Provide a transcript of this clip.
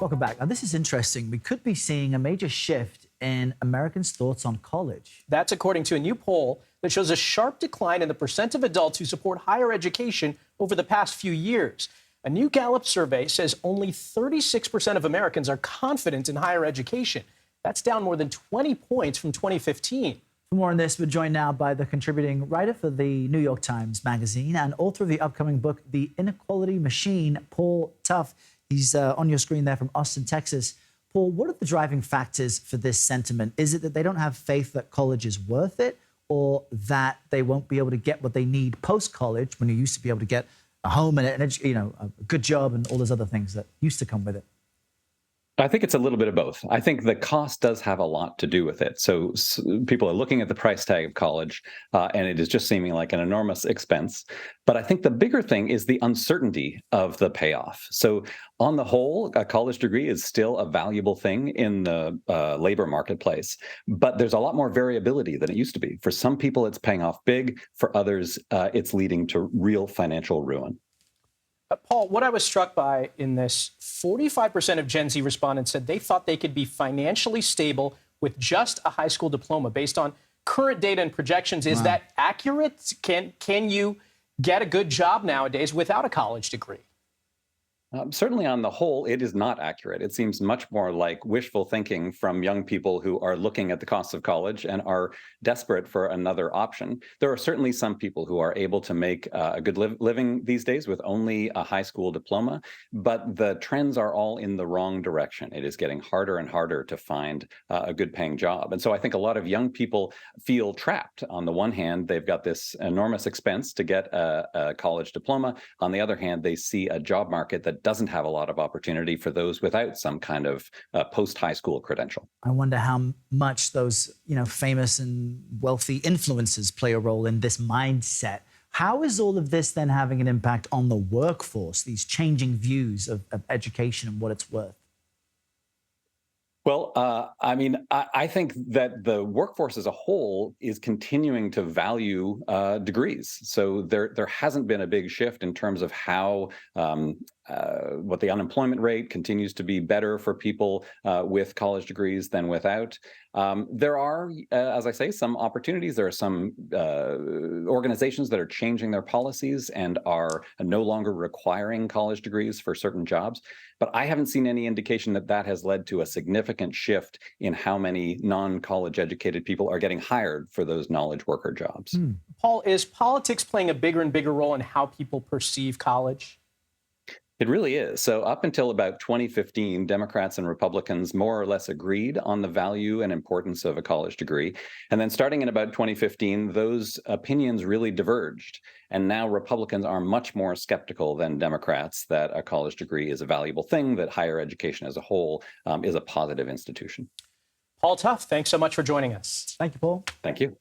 Welcome back. Now, this is interesting. We could be seeing a major shift in Americans' thoughts on college. That's according to a new poll that shows a sharp decline in the percent of adults who support higher education over the past few years. A new Gallup survey says only 36% of Americans are confident in higher education. That's down more than 20 points from 2015. For more on this, we're joined now by the contributing writer for the New York Times Magazine and author of the upcoming book, The Inequality Machine, Paul Tough. He's on your screen there from Austin, Texas. Paul, what are the driving factors for this sentiment? Is it that they don't have faith that college is worth it, or that they won't be able to get what they need post-college when you used to be able to get a home and a good job and all those other things that used to come with it? I think it's a little bit of both. I think the cost does have a lot to do with it. So people are looking at the price tag of college, and it is just seeming like an enormous expense. But I think the bigger thing is the uncertainty of the payoff. So on the whole, a college degree is still a valuable thing in the labor marketplace, but there's a lot more variability than it used to be. For some people, it's paying off big. For others, it's leading to real financial ruin. Paul, what I was struck by in this, 45% of Gen Z respondents said they thought they could be financially stable with just a high school diploma based on current data and projections. Is that accurate? Can you get a good job nowadays without a college degree? Certainly on the whole, it is not accurate. It seems much more like wishful thinking from young people who are looking at the cost of college and are desperate for another option. There are certainly some people who are able to make a good living these days with only a high school diploma, but the trends are all in the wrong direction. It is getting harder and harder to find a good paying job. And so I think a lot of young people feel trapped. On the one hand, they've got this enormous expense to get a college diploma. On the other hand, they see a job market that doesn't have a lot of opportunity for those without some kind of post-high school credential. I wonder how much those, famous and wealthy influencers play a role in this mindset. How is all of this then having an impact on the workforce, these changing views of education and what it's worth? Well, I think that the workforce as a whole is continuing to value degrees. So there hasn't been a big shift in terms of how what the unemployment rate continues to be better for people with college degrees than without. There are, as I say, some opportunities. There are some organizations that are changing their policies and are no longer requiring college degrees for certain jobs. But I haven't seen any indication that that has led to a significant shift in how many non-college educated people are getting hired for those knowledge worker jobs. Paul, is politics playing a bigger and bigger role in how people perceive college? It really is. So up until about 2015, Democrats and Republicans more or less agreed on the value and importance of a college degree. And then starting in about 2015, those opinions really diverged. And now Republicans are much more skeptical than Democrats that a college degree is a valuable thing, that higher education as a whole is a positive institution. Paul Tough, thanks so much for joining us. Thank you, Paul. Thank you.